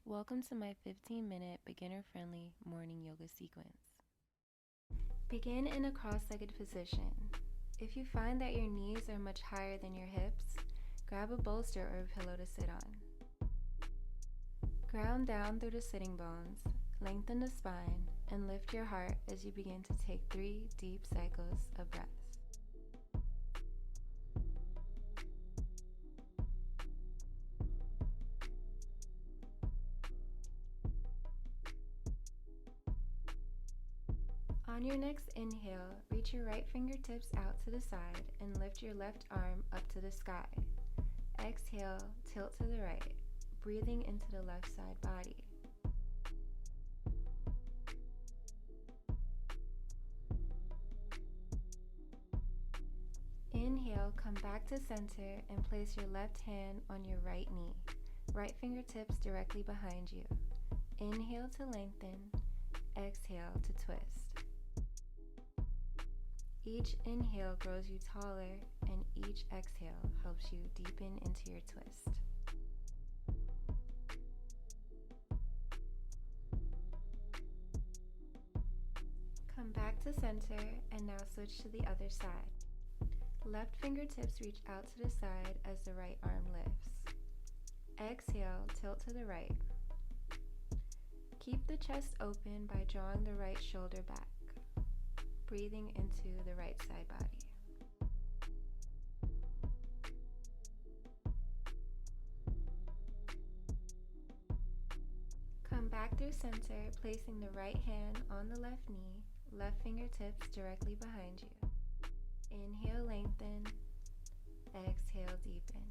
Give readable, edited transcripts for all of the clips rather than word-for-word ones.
Welcome to my 15-minute beginner-friendly morning yoga sequence. Begin in a cross-legged position. If you find that your knees are much higher than your hips, grab a bolster or a pillow to sit on. Ground down through the sitting bones, lengthen the spine, and lift your heart as you begin to take 3 deep cycles of breaths. On your next inhale, reach your right fingertips out to the side and lift your left arm up to the sky. Exhale, tilt to the right, breathing into the left side body. Inhale, come back to center and place your left hand on your right knee, right fingertips directly behind you. Inhale to lengthen, exhale to twist. Each inhale grows you taller, and each exhale helps you deepen into your twist. Come back to center and now switch to the other side. Left fingertips reach out to the side as the right arm lifts. Exhale, tilt to the right. Keep the chest open by drawing the right shoulder back, breathing into the right side body. Come back through center, placing the right hand on the left knee, left fingertips directly behind you. Inhale, lengthen. Exhale, deepen.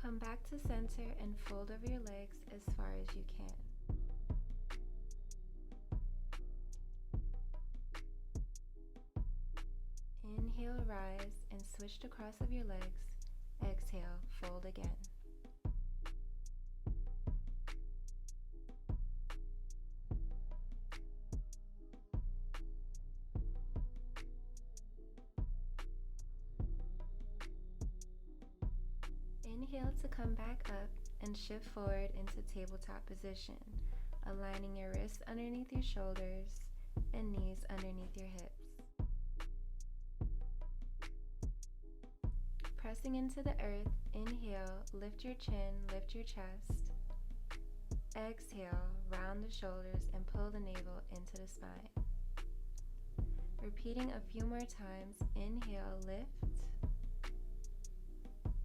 Come back to center and fold over your legs as far as you can. Inhale, rise and switch the cross of your legs. Exhale, fold again. Inhale to come back up and shift forward into tabletop position, aligning your wrists underneath your shoulders and knees underneath your hips. Pressing into the earth, inhale, lift your chin, lift your chest. Exhale, round the shoulders and pull the navel into the spine. Repeating a few more times, inhale, lift,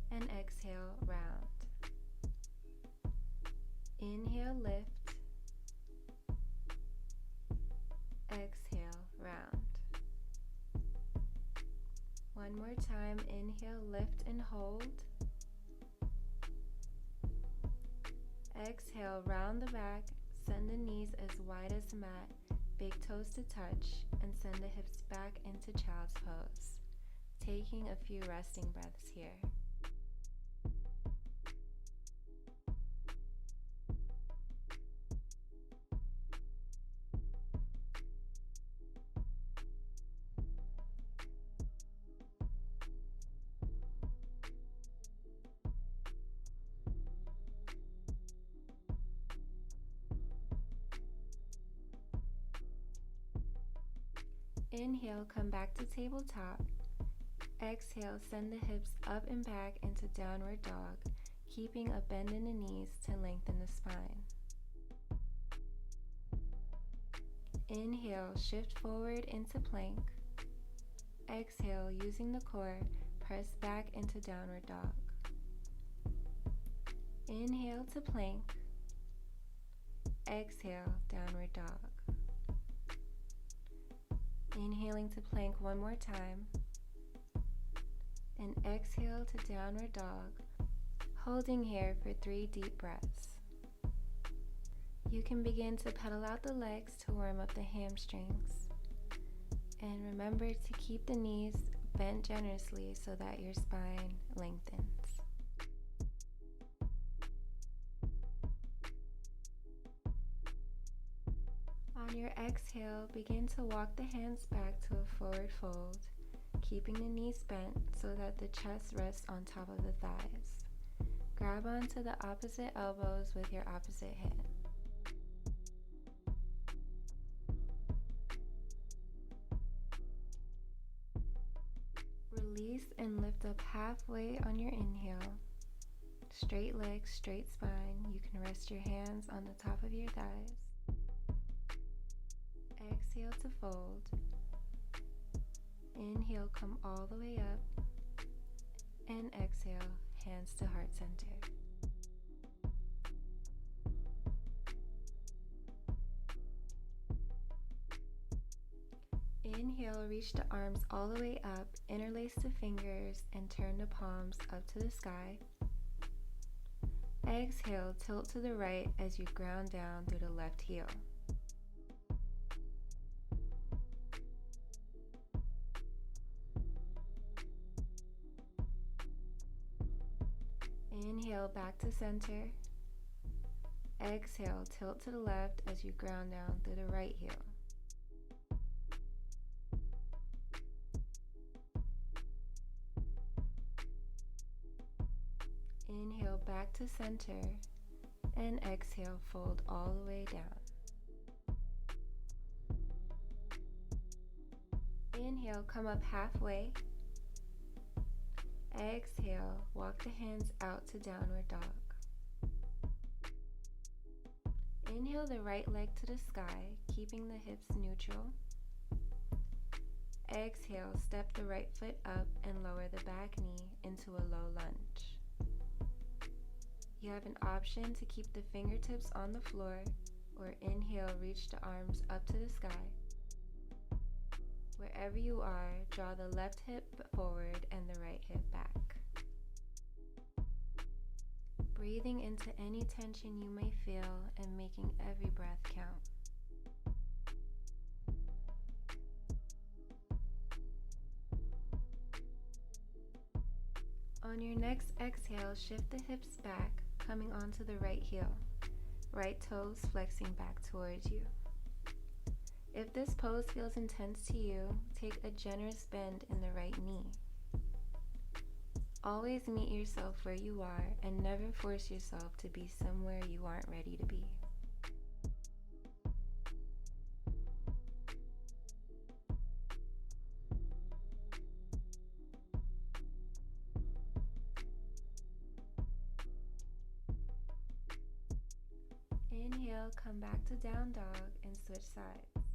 and exhale, round. Inhale, lift, exhale, round. One more time, inhale, lift and hold. Exhale, round the back, send the knees as wide as the mat, big toes to touch, and send the hips back into child's pose. Taking a few resting breaths here. Inhale, come back to tabletop. Exhale, send the hips up and back into downward dog, keeping a bend in the knees to lengthen the spine. Inhale, shift forward into plank. Exhale, using the core, press back into downward dog. Inhale to plank. Exhale, downward dog. Inhaling to plank one more time, and exhale to downward dog, holding here for 3 deep breaths. You can begin to pedal out the legs to warm up the hamstrings, and remember to keep the knees bent generously so that your spine lengthens. On your exhale, begin to walk the hands back to a forward fold, keeping the knees bent so that the chest rests on top of the thighs. Grab onto the opposite elbows with your opposite hand. Release and lift up halfway on your inhale. Straight legs, straight spine. You can rest your hands on the top of your thighs. Exhale to fold. Inhale, come all the way up. And exhale, hands to heart center. Inhale, reach the arms all the way up, interlace the fingers, and turn the palms up to the sky. Exhale, tilt to the right as you ground down through the left heel. Inhale, back to center. Exhale, tilt to the left as you ground down through the right heel. Inhale, back to center, and exhale, fold all the way down. Inhale, come up halfway. Exhale, walk the hands out to downward dog. Inhale the right leg to the sky, keeping the hips neutral. Exhale, step the right foot up and lower the back knee into a low lunge. You have an option to keep the fingertips on the floor, or inhale, reach the arms up to the sky. Wherever you are, draw the left hip forward and the right hip back. Breathing into any tension you may feel and making every breath count. On your next exhale, shift the hips back, coming onto the right heel. Right toes flexing back towards you. If this pose feels intense to you, take a generous bend in the right knee. Always meet yourself where you are and never force yourself to be somewhere you aren't ready to be. Inhale, come back to down dog and switch sides.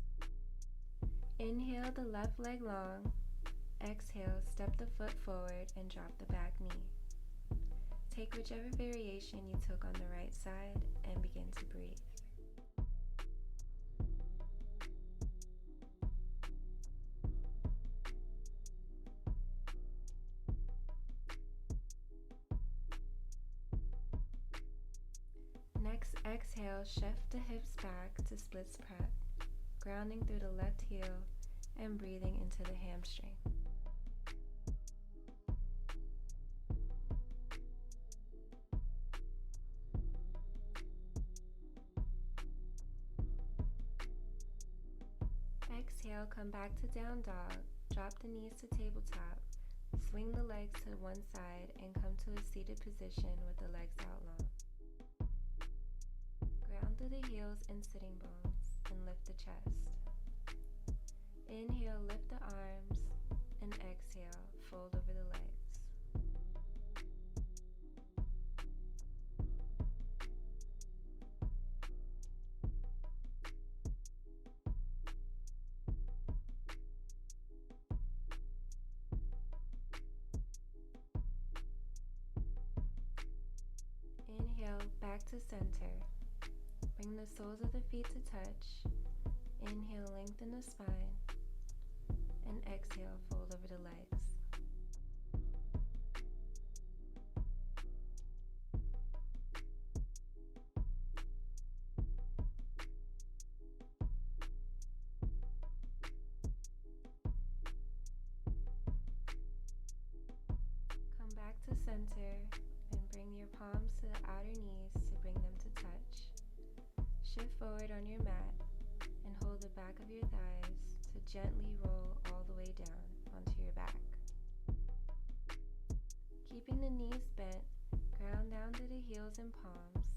Inhale the left leg long. Exhale, step the foot forward and drop the back knee. Take whichever variation you took on the right side and begin to breathe. Next, exhale, shift the hips back to splits prep, grounding through the left heel and breathing into the hamstring. Exhale, come back to down dog, drop the knees to tabletop, swing the legs to one side and come to a seated position with the legs out long. Ground through the heels and sitting bones and lift the chest. Inhale, lift the arms, and exhale, fold over the legs. Inhale, back to center. Bring the soles of the feet to touch. Inhale, lengthen the spine. And exhale, fold over the legs. Come back to center and bring your palms to the outer knees to bring them to touch. Shift forward on your mat and hold the back of your thighs to gently roll all the way down onto your back. Keeping the knees bent, ground down to the heels and palms,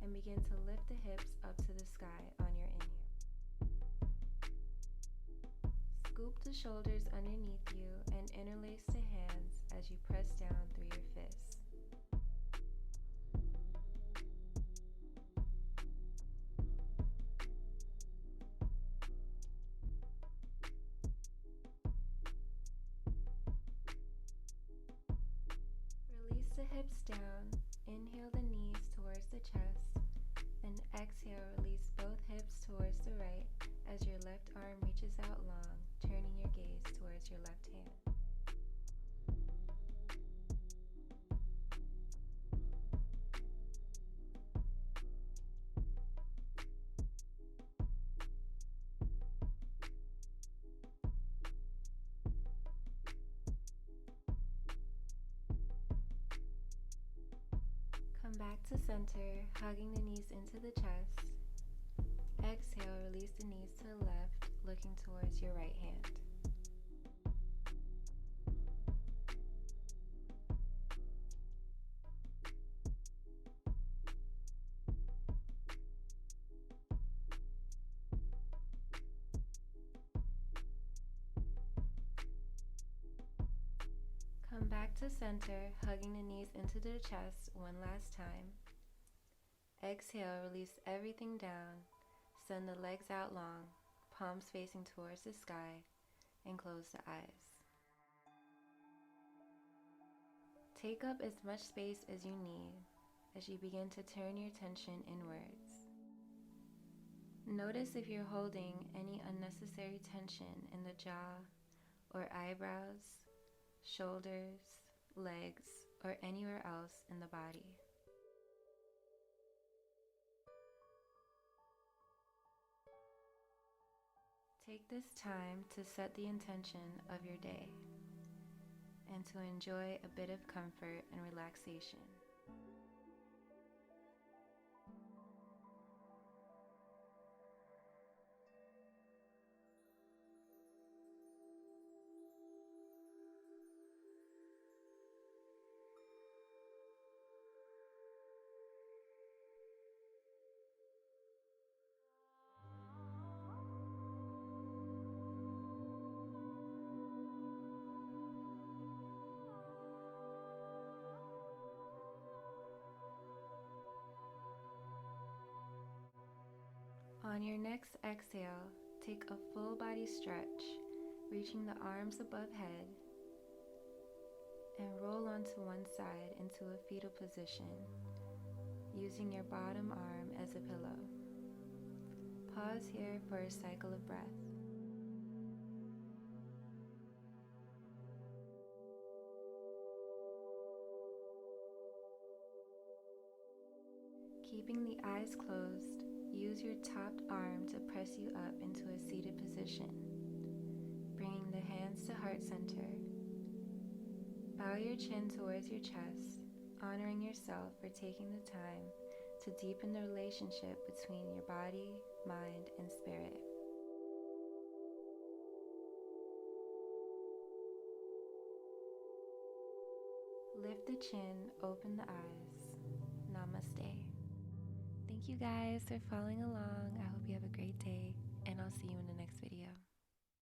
and begin to lift the hips up to the sky on your inhale. Scoop the shoulders underneath you and interlace the hands as you press down through your fists. Release the hips down, inhale the knees towards the chest, then exhale, release both hips towards the right as your left arm reaches out long, turning your gaze towards your left hand. Come back to center, hugging the knees into the chest. Exhale, release the knees to the left, looking towards your right hand. Come back to center, hugging the knees into the chest one last time. Exhale, release everything down. Send the legs out long, palms facing towards the sky, and close the eyes. Take up as much space as you need as you begin to turn your attention inwards. Notice if you're holding any unnecessary tension in the jaw or eyebrows, shoulders, legs, or anywhere else in the body. Take this time to set the intention of your day and to enjoy a bit of comfort and relaxation. On your next exhale, take a full body stretch, reaching the arms above head, and roll onto one side into a fetal position, using your bottom arm as a pillow. Pause here for a cycle of breath. Keeping the eyes closed, use your topped arm to press you up into a seated position, bringing the hands to heart center. Bow your chin towards your chest, honoring yourself for taking the time to deepen the relationship between your body, mind, and spirit. Lift the chin, open the eyes. Namaste. Thank you guys for following along. I hope you have a great day, and I'll see you in the next